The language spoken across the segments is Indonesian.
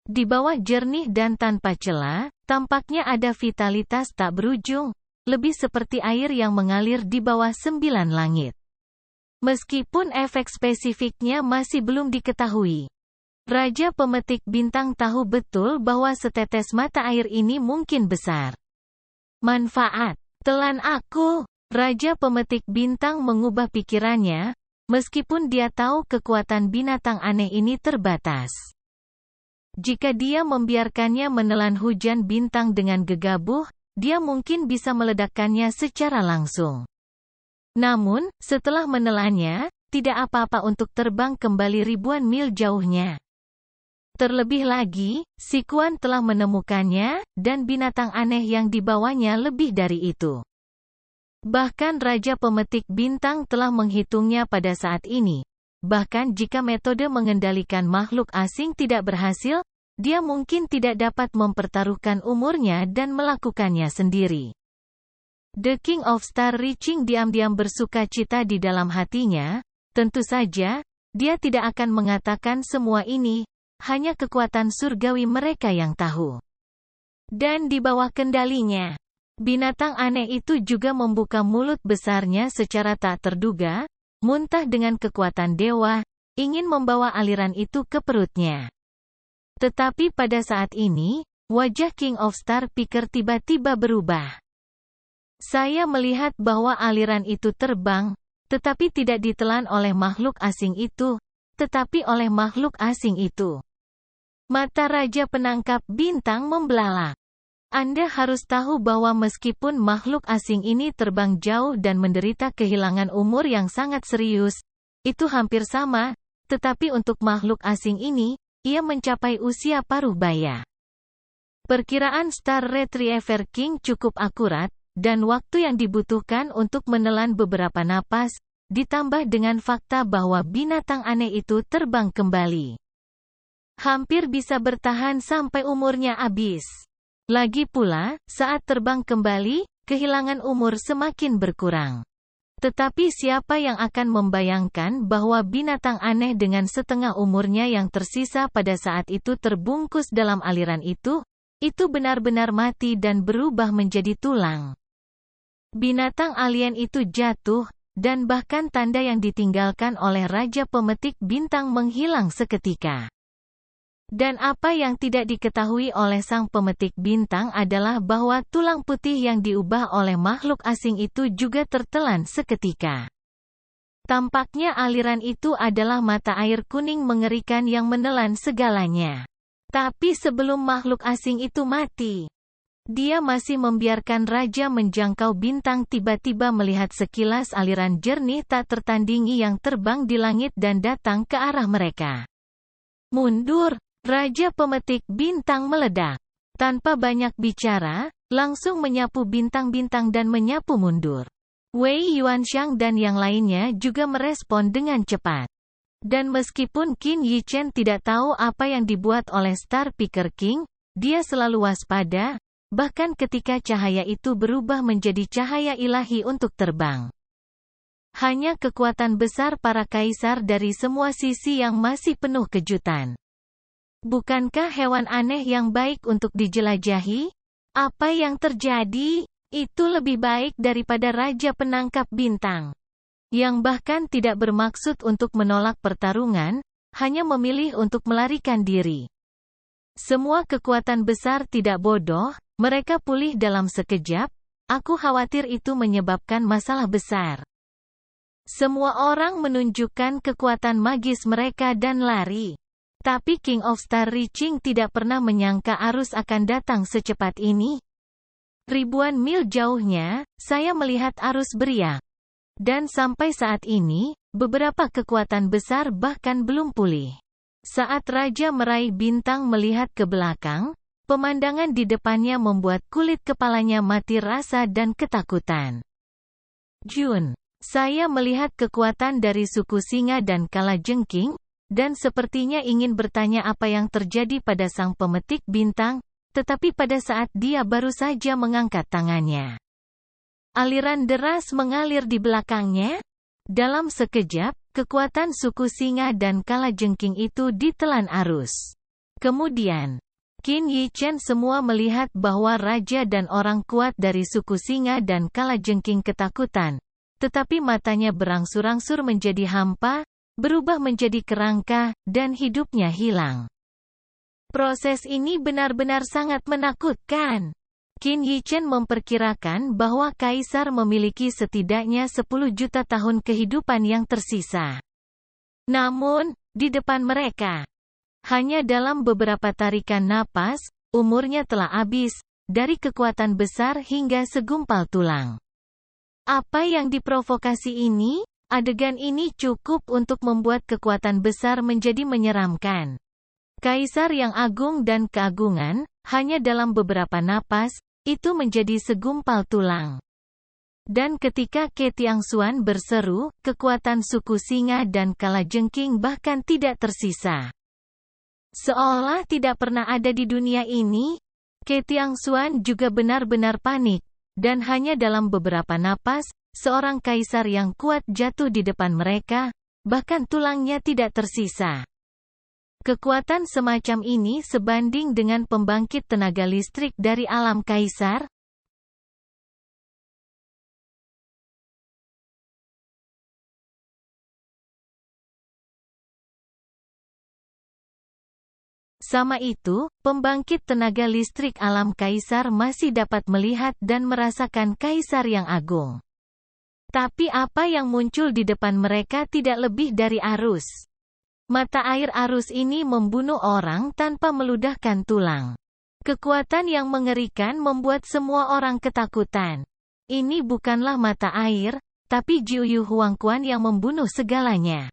Di bawah jernih dan tanpa celah, tampaknya ada vitalitas tak berujung, lebih seperti air yang mengalir di bawah 9 langit. Meskipun efek spesifiknya masih belum diketahui, Raja Pemetik Bintang tahu betul bahwa setetes mata air ini mungkin besar manfaat. Telan aku. Raja Pemetik Bintang mengubah pikirannya, meskipun dia tahu kekuatan binatang aneh ini terbatas. Jika dia membiarkannya menelan hujan bintang dengan gegabah, dia mungkin bisa meledakkannya secara langsung. Namun, setelah menelannya, tidak apa-apa untuk terbang kembali ribuan mil jauhnya. Terlebih lagi, si Kuan telah menemukannya, dan binatang aneh yang dibawanya lebih dari itu. Bahkan Raja Pemetik Bintang telah menghitungnya pada saat ini. Bahkan jika metode mengendalikan makhluk asing tidak berhasil, dia mungkin tidak dapat mempertaruhkan umurnya dan melakukannya sendiri. The King of Star Reaching diam-diam bersuka cita di dalam hatinya. Tentu saja, dia tidak akan mengatakan semua ini, hanya kekuatan surgawi mereka yang tahu. Dan di bawah kendalinya, binatang aneh itu juga membuka mulut besarnya secara tak terduga, muntah dengan kekuatan dewa, ingin membawa aliran itu ke perutnya. Tetapi pada saat ini, wajah King of Star Picker tiba-tiba berubah. Saya melihat bahwa aliran itu terbang, tetapi tidak ditelan oleh makhluk asing itu, tetapi oleh makhluk asing itu. Mata Raja Penangkap Bintang membelalak. Anda harus tahu bahwa meskipun makhluk asing ini terbang jauh dan menderita kehilangan umur yang sangat serius, itu hampir sama, tetapi untuk makhluk asing ini, ia mencapai usia paruh baya. Perkiraan Star Retriever King cukup akurat, dan waktu yang dibutuhkan untuk menelan beberapa napas, ditambah dengan fakta bahwa binatang aneh itu terbang kembali. Hampir bisa bertahan sampai umurnya habis. Lagi pula, saat terbang kembali, kehilangan umur semakin berkurang. Tetapi siapa yang akan membayangkan bahwa binatang aneh dengan setengah umurnya yang tersisa pada saat itu terbungkus dalam aliran itu benar-benar mati dan berubah menjadi tulang. Binatang alien itu jatuh, dan bahkan tanda yang ditinggalkan oleh Raja Pemetik Bintang menghilang seketika. Dan apa yang tidak diketahui oleh sang pemetik bintang adalah bahwa tulang putih yang diubah oleh makhluk asing itu juga tertelan seketika. Tampaknya aliran itu adalah mata air kuning mengerikan yang menelan segalanya. Tapi sebelum makhluk asing itu mati, dia masih membiarkan raja menjangkau bintang tiba-tiba melihat sekilas aliran jernih tak tertandingi yang terbang di langit dan datang ke arah mereka. Mundur! Raja Pemetik Bintang meledak. Tanpa banyak bicara, langsung menyapu bintang-bintang dan menyapu mundur. Wei Yuanxiang dan yang lainnya juga merespon dengan cepat. Dan meskipun Qin Yichen tidak tahu apa yang dibuat oleh Star Picker King, dia selalu waspada, bahkan ketika cahaya itu berubah menjadi cahaya ilahi untuk terbang. Hanya kekuatan besar para kaisar dari semua sisi yang masih penuh kejutan. Bukankah hewan aneh yang baik untuk dijelajahi? Apa yang terjadi? Itu lebih baik daripada Raja Penangkap Bintang, yang bahkan tidak bermaksud untuk menolak pertarungan, hanya memilih untuk melarikan diri. Semua kekuatan besar tidak bodoh, mereka pulih dalam sekejap. Aku khawatir itu menyebabkan masalah besar. Semua orang menunjukkan kekuatan magis mereka dan lari. Tapi King of Star Reaching tidak pernah menyangka arus akan datang secepat ini. Ribuan mil jauhnya, saya melihat arus beriak. Dan sampai saat ini, beberapa kekuatan besar bahkan belum pulih. Saat Raja meraih bintang melihat ke belakang, pemandangan di depannya membuat kulit kepalanya mati rasa dan ketakutan. Jun, saya melihat kekuatan dari suku singa dan kalajengking, dan sepertinya ingin bertanya apa yang terjadi pada sang pemetik bintang, tetapi pada saat dia baru saja mengangkat tangannya, aliran deras mengalir di belakangnya. Dalam sekejap, kekuatan suku singa dan kalajengking itu ditelan arus. Kemudian, Qin Yi Chen semua melihat bahwa raja dan orang kuat dari suku Singa dan Kalajengking ketakutan, tetapi matanya berangsur-angsur menjadi hampa, berubah menjadi kerangka, dan hidupnya hilang. Proses ini benar-benar sangat menakutkan. Qin Yi Chen memperkirakan bahwa kaisar memiliki setidaknya 10 juta tahun kehidupan yang tersisa. Namun, di depan mereka, hanya dalam beberapa tarikan napas, umurnya telah habis, dari kekuatan besar hingga segumpal tulang. Apa yang diprovokasi ini? Adegan ini cukup untuk membuat kekuatan besar menjadi menyeramkan. Kaisar yang agung dan keagungan, hanya dalam beberapa napas, itu menjadi segumpal tulang. Dan ketika Ke Tiangxuan berseru, kekuatan suku Singa dan Kalajengking bahkan tidak tersisa. Seolah tidak pernah ada di dunia ini, Ke Tiangxuan juga benar-benar panik, dan hanya dalam beberapa napas, seorang kaisar yang kuat jatuh di depan mereka, bahkan tulangnya tidak tersisa. Kekuatan semacam ini sebanding dengan pembangkit tenaga listrik dari alam kaisar. Sama itu, pembangkit tenaga listrik alam kaisar masih dapat melihat dan merasakan kaisar yang agung. Tapi apa yang muncul di depan mereka tidak lebih dari arus. Mata air arus ini membunuh orang tanpa meludahkan tulang. Kekuatan yang mengerikan membuat semua orang ketakutan. Ini bukanlah mata air, tapi Jiuyu Huangquan yang membunuh segalanya.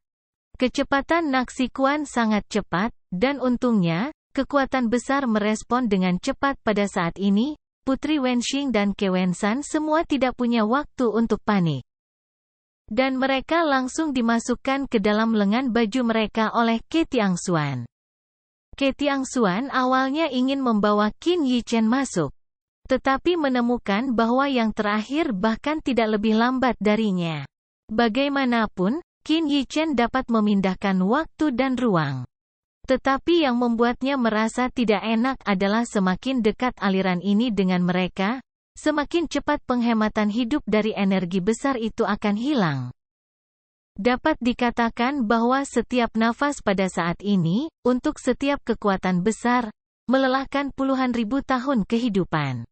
Kecepatan Naxi Quan sangat cepat, dan untungnya, kekuatan besar merespon dengan cepat pada saat ini. Putri Wenxing dan Ke Wensan semua tidak punya waktu untuk panik. Dan mereka langsung dimasukkan ke dalam lengan baju mereka oleh Ke Tiangxuan. Ke Tiangxuan awalnya ingin membawa Qin Yi Chen masuk, tetapi menemukan bahwa yang terakhir bahkan tidak lebih lambat darinya. Bagaimanapun, Qin Yi Chen dapat memindahkan waktu dan ruang. Tetapi yang membuatnya merasa tidak enak adalah semakin dekat aliran ini dengan mereka, semakin cepat penghematan hidup dari energi besar itu akan hilang. Dapat dikatakan bahwa setiap nafas pada saat ini, untuk setiap kekuatan besar, melelahkan puluhan ribu tahun kehidupan.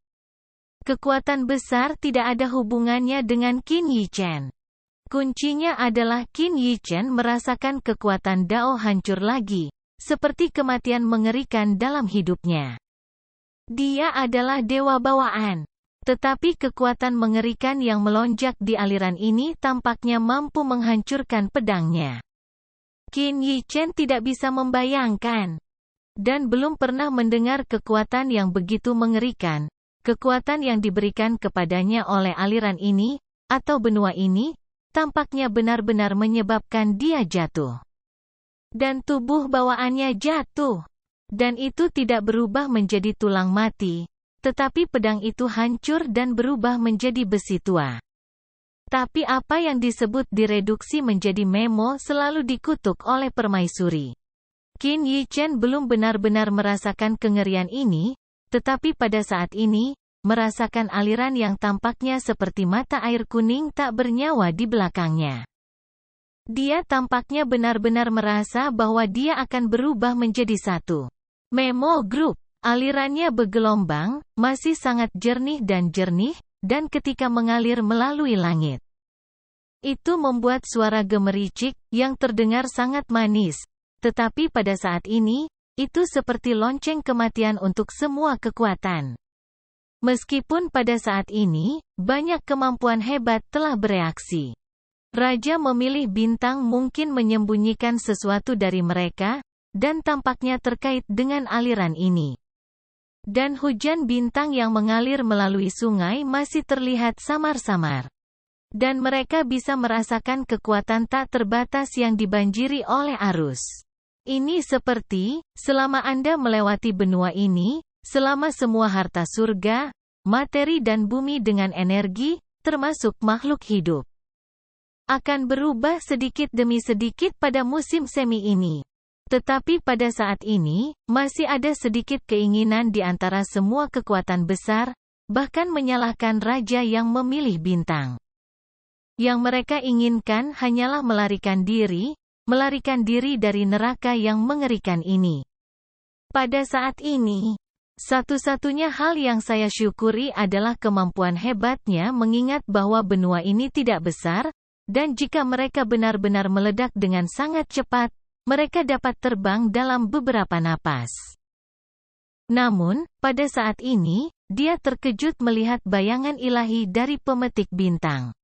Kekuatan besar tidak ada hubungannya dengan Qin Yi Chen. Kuncinya adalah Qin Yi Chen merasakan kekuatan Dao hancur lagi, seperti kematian mengerikan dalam hidupnya. Dia adalah dewa bawaan. Tetapi kekuatan mengerikan yang melonjak di aliran ini tampaknya mampu menghancurkan pedangnya. Qin Yi Chen tidak bisa membayangkan, dan belum pernah mendengar kekuatan yang begitu mengerikan, kekuatan yang diberikan kepadanya oleh aliran ini, atau benua ini, tampaknya benar-benar menyebabkan dia jatuh. Dan tubuh bawaannya jatuh. Dan itu tidak berubah menjadi tulang mati, tetapi pedang itu hancur dan berubah menjadi besi tua. Tapi apa yang disebut direduksi menjadi memo selalu dikutuk oleh permaisuri. Qin Yi Chen belum benar-benar merasakan kengerian ini, tetapi pada saat ini, merasakan aliran yang tampaknya seperti mata air kuning tak bernyawa di belakangnya. Dia tampaknya benar-benar merasa bahwa dia akan berubah menjadi satu. Memo Group. Alirannya bergelombang, masih sangat jernih, dan ketika mengalir melalui langit. Itu membuat suara gemericik, yang terdengar sangat manis. Tetapi pada saat ini, itu seperti lonceng kematian untuk semua kekuatan. Meskipun pada saat ini, banyak kemampuan hebat telah bereaksi. Raja memilih bintang mungkin menyembunyikan sesuatu dari mereka, dan tampaknya terkait dengan aliran ini. Dan hujan bintang yang mengalir melalui sungai masih terlihat samar-samar. Dan mereka bisa merasakan kekuatan tak terbatas yang dibanjiri oleh arus. Ini seperti, selama Anda melewati benua ini, selama semua harta surga, materi dan bumi dengan energi, termasuk makhluk hidup, akan berubah sedikit demi sedikit pada musim semi ini. Tetapi pada saat ini, masih ada sedikit keinginan di antara semua kekuatan besar, bahkan menyalahkan raja yang memilih bintang. Yang mereka inginkan hanyalah melarikan diri dari neraka yang mengerikan ini. Pada saat ini, satu-satunya hal yang saya syukuri adalah kemampuan hebatnya mengingat bahwa benua ini tidak besar, dan jika mereka benar-benar meledak dengan sangat cepat, mereka dapat terbang dalam beberapa napas. Namun, pada saat ini, dia terkejut melihat bayangan ilahi dari pemetik bintang.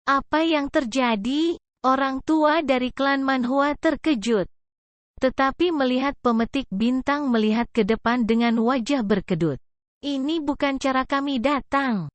Apa yang terjadi? Orang tua dari klan Manhua terkejut. Tetapi melihat pemetik bintang melihat ke depan dengan wajah berkedut. Ini bukan cara kami datang.